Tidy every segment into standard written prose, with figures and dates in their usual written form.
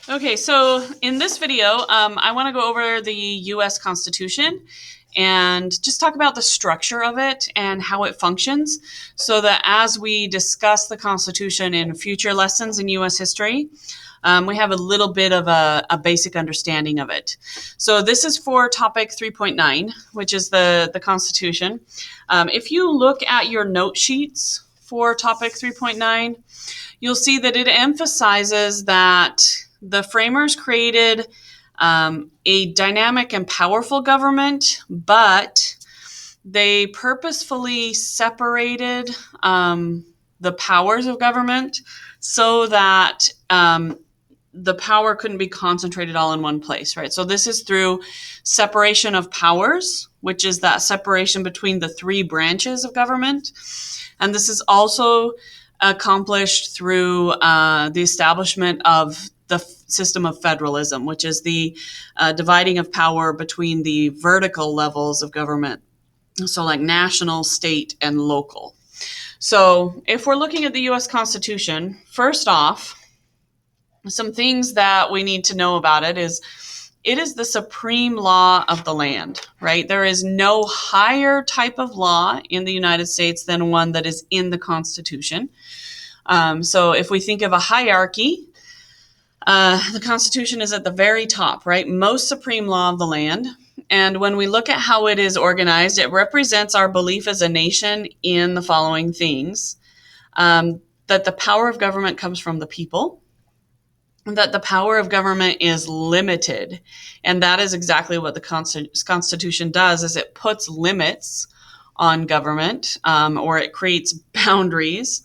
Okay, so in this video, I want to go over the U.S. Constitution and just talk about the structure of it and how it functions so that as we discuss the Constitution in future lessons in U.S. history, we have a little bit of a basic understanding of it. So this is for topic 3.9, which is the Constitution. If you look at your note sheets for topic 3.9, you'll see that it emphasizes that the framers created a dynamic and powerful government, but they purposefully separated the powers of government so that the power couldn't be concentrated all in one place, right? So this is through separation of powers, which is that separation between the three branches of government. And this is also accomplished through the establishment of the system of federalism, which is the dividing of power between the vertical levels of government. So like national, state, and local. So if we're looking at the US Constitution, first off, some things that we need to know about it is the supreme law of the land, right? There is no higher type of law in the United States than one that is in the Constitution. So if we think of a hierarchy, the Constitution is at the very top, right? Most supreme law of the land. And when we look at how it is organized, it represents our belief as a nation in the following things. That the power of government comes from the people, that the power of government is limited. And that is exactly what the Constitution does, is it puts limits on government, or it creates boundaries.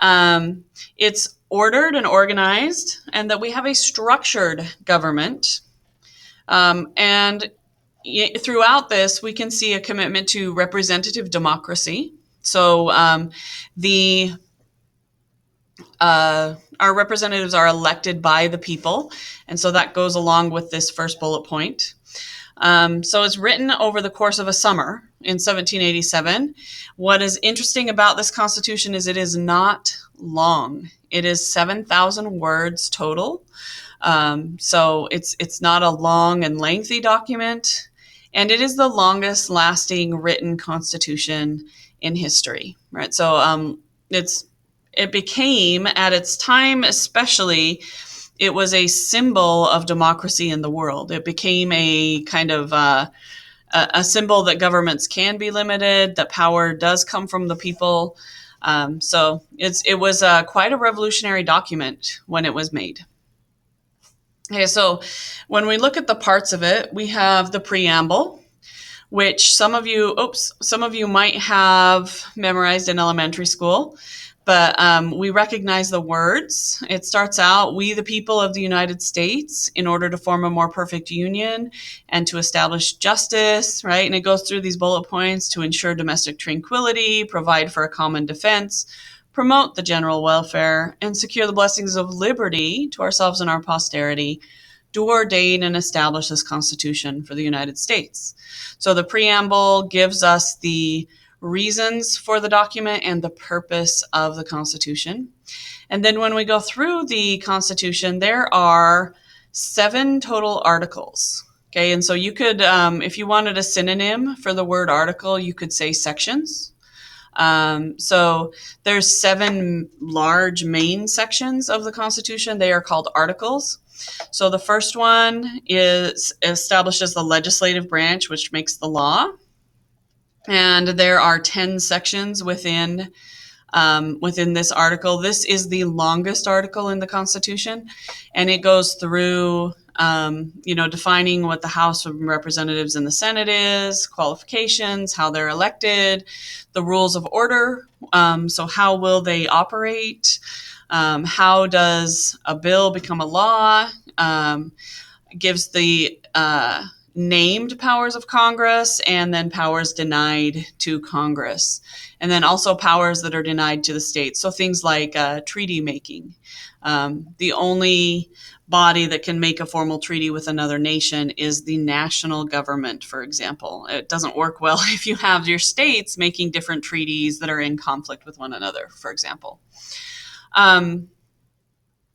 It's ordered and organized, and that we have a structured government. And throughout this, we can see a commitment to representative democracy. So our representatives are elected by the people, and so that goes along with this first bullet point. So it's written over the course of a summer in 1787. What is interesting about this Constitution is it is not long. It is 7,000 words total. So it's not a long and lengthy document, and it is the longest lasting written constitution in history, right? So it became, at its time especially, it was a symbol of democracy in the world. It became a kind of a symbol that governments can be limited, that power does come from the people. So it was quite a revolutionary document when it was made. Okay, so when we look at the parts of it, we have the preamble, which some of you might have memorized in elementary school, but we recognize the words. It starts out, "We, the people of the United States, in order to form a more perfect union and to establish justice," right? And it goes through these bullet points: to ensure domestic tranquility, provide for a common defense, promote the general welfare, and secure the blessings of liberty to ourselves and our posterity, do ordain and establish this Constitution for the United States. So the preamble gives us the reasons for the document and the purpose of the Constitution. And then when we go through the Constitution, there are 7 total articles. Okay, and so you could, if you wanted a synonym for the word article, you could say sections. So there's 7 large main sections of the Constitution. They are called articles. So the first one establishes the legislative branch, which makes the law. And there are 10 sections within this article. This is the longest article in the Constitution, and it goes through defining what the House of Representatives and the Senate is, qualifications, how they're elected, the rules of order. So how will they operate? How does a bill become a law? Gives the named powers of Congress, and then powers denied to Congress, and then also powers that are denied to the states. So things like treaty making. The only body that can make a formal treaty with another nation is the national government, for example. It doesn't work well if you have your states making different treaties that are in conflict with one another, for example.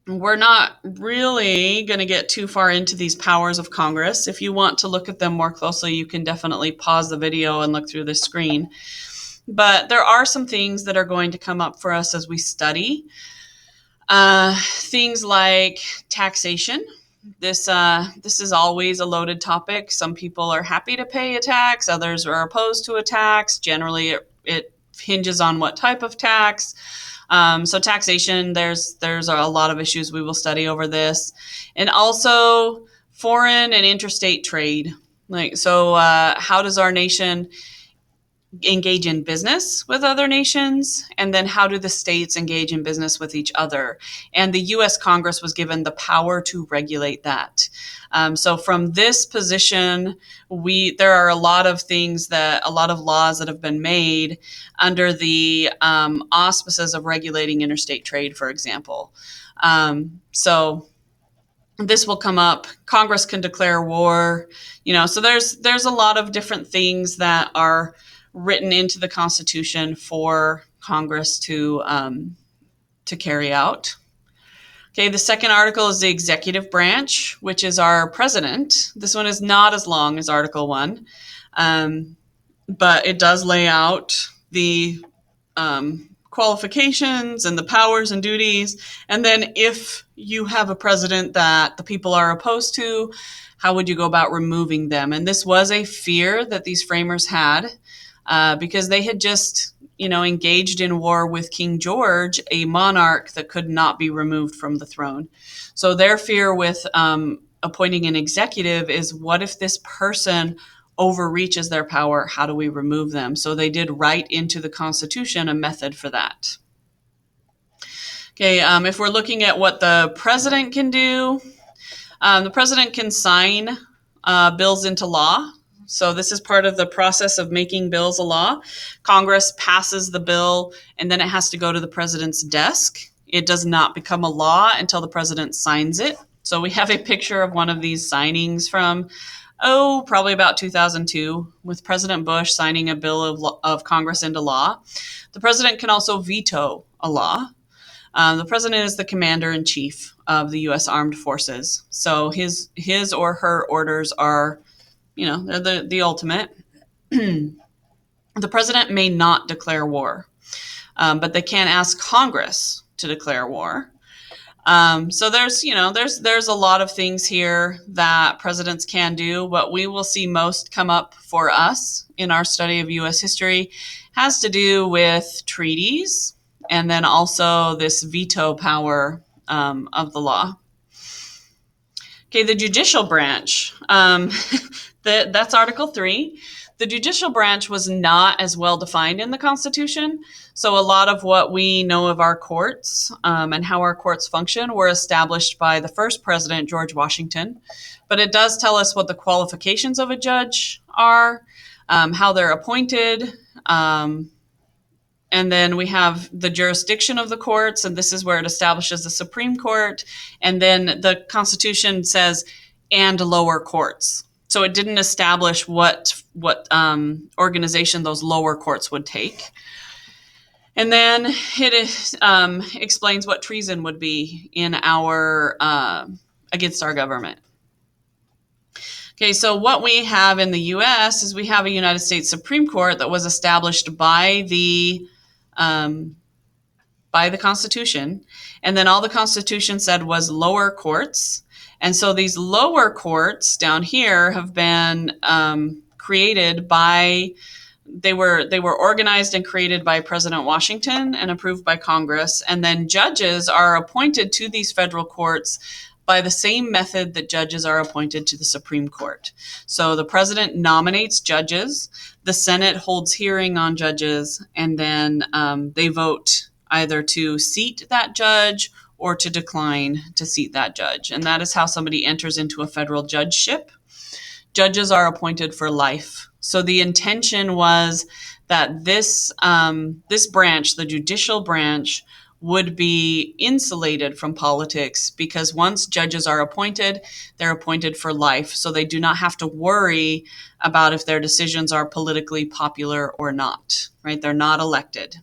We're not really going to get too far into these powers of Congress. If you want to look at them more closely, you can definitely pause the video and look through the screen. But there are some things that are going to come up for us as we study. Things like taxation. This is always a loaded topic. Some people are happy to pay a tax, others are opposed to a tax. Generally, it hinges on what type of tax. So taxation, there's a lot of issues we will study over this, and also foreign and interstate trade. How does our nation engage in business with other nations, and then how do the states engage in business with each other? And the U.S. Congress was given the power to regulate that. So from this position, there are a lot of laws that have been made under the auspices of regulating interstate trade, for example. So this will come up. Congress can declare war. So there's a lot of different things that are written into the Constitution for Congress to carry out. Okay, the second article is the executive branch, which is our president. This one is not as long as Article 1, but it does lay out the qualifications and the powers and duties. And then if you have a president that the people are opposed to, how would you go about removing them? And this was a fear that these framers had, because they had just, engaged in war with King George, a monarch that could not be removed from the throne. So their fear with appointing an executive is, what if this person overreaches their power? How do we remove them? So they did write into the Constitution a method for that. Okay, if we're looking at what the president can do, the president can sign bills into law. So this is part of the process of making bills a law. Congress passes the bill, and then it has to go to the president's desk. It does not become a law until the president signs it. So we have a picture of one of these signings from, probably about 2002, with President Bush signing a bill of Congress into law. The president can also veto a law. The president is the commander-in-chief of the U.S. Armed Forces. So his or her orders are, they're the ultimate. The president may not declare war, but they can ask Congress to declare war. So there's a lot of things here that presidents can do. What we will see most come up for us in our study of U.S. history has to do with treaties, and then also this veto power of the law. Okay, the judicial branch. That's Article 3. The judicial branch was not as well defined in the Constitution. So a lot of what we know of our courts and how our courts function were established by the first president, George Washington. But it does tell us what the qualifications of a judge are, how they're appointed, and then we have the jurisdiction of the courts, and this is where it establishes the Supreme Court. And then the Constitution says, and lower courts. So it didn't establish what organization those lower courts would take. And then it explains what treason would be in against our government. Okay, so what we have in the U.S. is we have a United States Supreme Court that was established by the Constitution, and then all the Constitution said was lower courts. And so these lower courts down here have been created by, they were organized and created by President Washington and approved by Congress. And then judges are appointed to these federal courts by the same method that judges are appointed to the Supreme Court. So the president nominates judges, the Senate holds hearing on judges, and then they vote either to seat that judge or to decline to seat that judge. And that is how somebody enters into a federal judgeship. Judges are appointed for life. So the intention was that this branch, the judicial branch, would be insulated from politics, because once judges are appointed, they're appointed for life. So they do not have to worry about if their decisions are politically popular or not, right? They're not elected.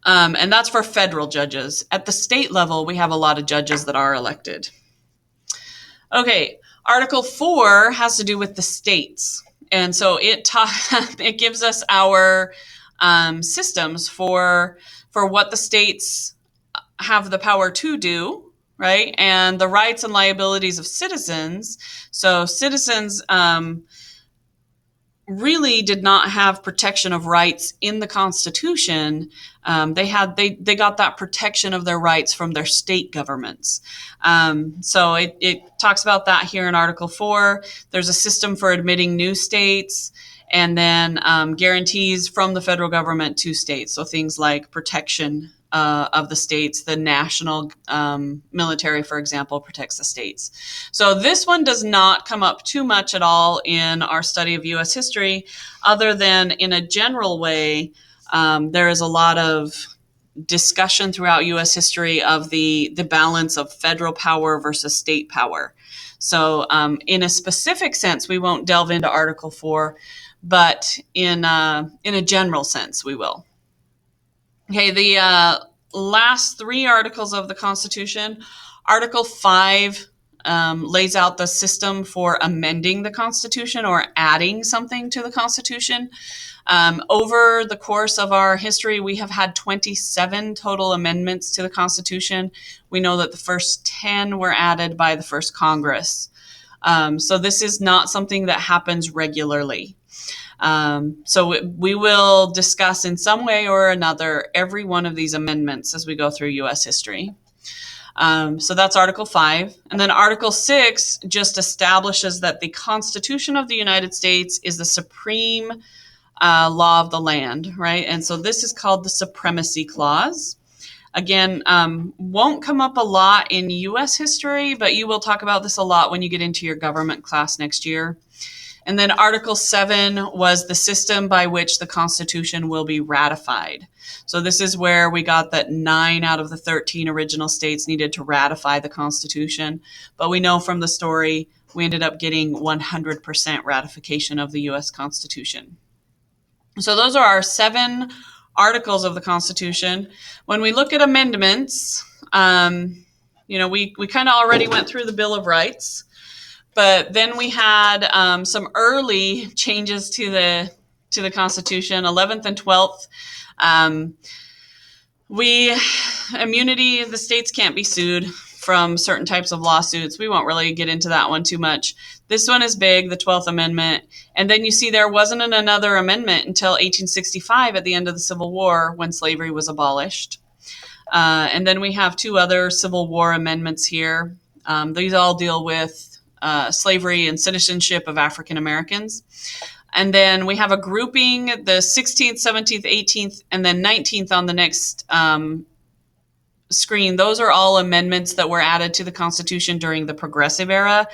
And that's for federal judges. At the state level, we have a lot of judges that are elected. Okay, Article 4 has to do with the states. And so it gives us our systems for what the states have the power to do, right? And the rights and liabilities of citizens. So citizens really did not have protection of rights in the Constitution. They got that protection of their rights from their state governments. So it talks about that here in Article 4. There's a system for admitting new states, and then guarantees from the federal government to states. So things like protection of the states. The national military, for example, protects the states. So this one does not come up too much at all in our study of U.S. history, other than in a general way. There is a lot of discussion throughout U.S. history of the balance of federal power versus state power. So in a specific sense, we won't delve into Article 4, but in a general sense, we will. Okay, the last three articles of the Constitution. Article 5 lays out the system for amending the Constitution or adding something to the Constitution. Over the course of our history, we have had 27 total amendments to the Constitution. We know that the first 10 were added by the first Congress. So this is not something that happens regularly. So we will discuss in some way or another every one of these amendments as we go through U.S. history. So that's Article 5. And then Article 6 just establishes that the Constitution of the United States is the supreme law of the land, right? And so this is called the Supremacy Clause. Again, won't come up a lot in U.S. history, but you will talk about this a lot when you get into your government class next year. And then Article 7 was the system by which the Constitution will be ratified. So this is where we got that 9 out of the 13 original states needed to ratify the Constitution. But we know from the story, we ended up getting 100% ratification of the U.S. Constitution. So those are our 7 articles of the Constitution. When we look at amendments, we kind of already went through the Bill of Rights. But then we had some early changes to the Constitution, 11th and 12th. Immunity, the states can't be sued from certain types of lawsuits. We won't really get into that one too much. This one is big, the 12th Amendment. And then you see there wasn't another amendment until 1865 at the end of the Civil War when slavery was abolished. And then we have 2 other Civil War amendments here. These all deal with slavery and citizenship of African Americans. And then we have a grouping, the 16th, 17th, 18th, and then 19th on the next screen. Those are all amendments that were added to the Constitution during the Progressive Era.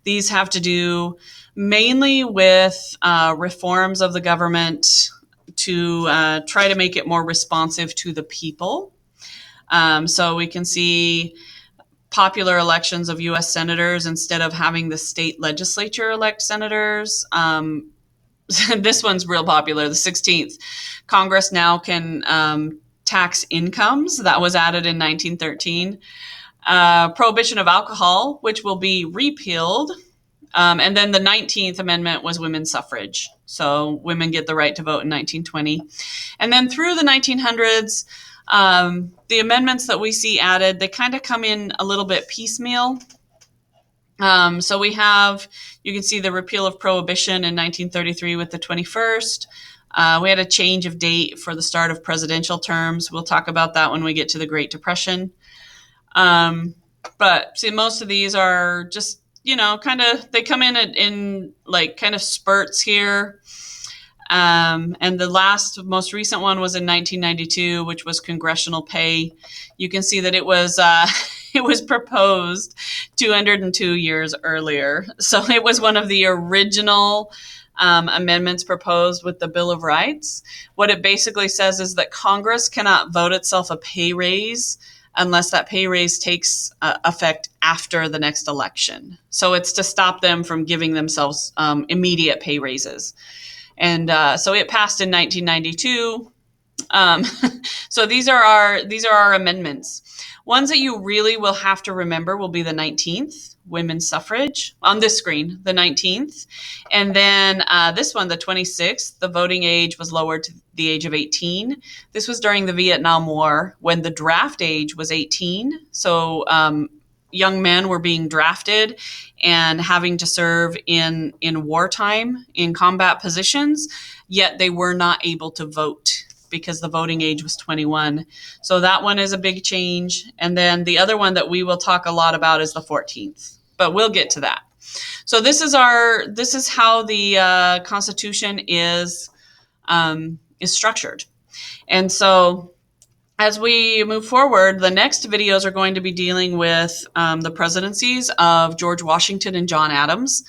These have to do mainly with reforms of the government to try to make it more responsive to the people. So we can see popular elections of U.S. senators instead of having the state legislature elect senators. This one's real popular, the 16th. Congress now can tax incomes. That was added in 1913. Prohibition of alcohol, which will be repealed. And then the 19th Amendment was women's suffrage. So women get the right to vote in 1920. And then through the 1900s, the amendments that we see added, they kind of come in a little bit piecemeal. So we have, you can see the repeal of prohibition in 1933 with the 21st. We had a change of date for the start of presidential terms. We'll talk about that when we get to the Great Depression. But see, most of these are just, they come in like kind of spurts here. And the most recent one was in 1992, which was congressional pay. You can see that it was proposed 202 years earlier. So it was one of the original amendments proposed with the Bill of Rights. What it basically says is that Congress cannot vote itself a pay raise unless that pay raise takes effect after the next election. So it's to stop them from giving themselves immediate pay raises. And so it passed in 1992. Um, so these are our amendments. Ones that you really will have to remember will be the 19th, women's suffrage, on this screen, the 19th. And then this one, the 26th, the voting age was lowered to the age of 18. This was during the Vietnam War when the draft age was 18. So young men were being drafted and having to serve in wartime in combat positions, yet they were not able to vote because the voting age was 21. So that one is a big change. And then the other one that we will talk a lot about is the 14th, but we'll get to that. So this is how the Constitution is structured. And so as we move forward, the next videos are going to be dealing with the presidencies of George Washington and John Adams.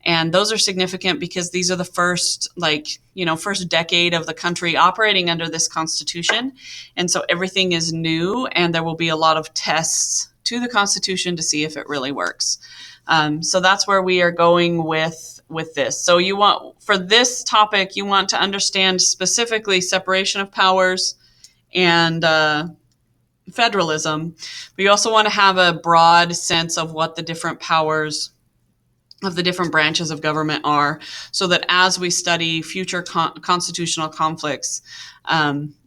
And those are significant because these are the first decade of the country operating under this Constitution. And so everything is new, and there will be a lot of tests to the Constitution to see if it really works. So that's where we are going with this. So for this topic, you want to understand specifically separation of powers and federalism, but you also want to have a broad sense of what the different powers of the different branches of government are, so that as we study future constitutional conflicts,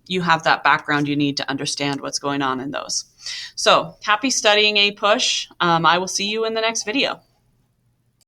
you have that background you need to understand what's going on in those. So happy studying, APUSH. I will see you in the next video.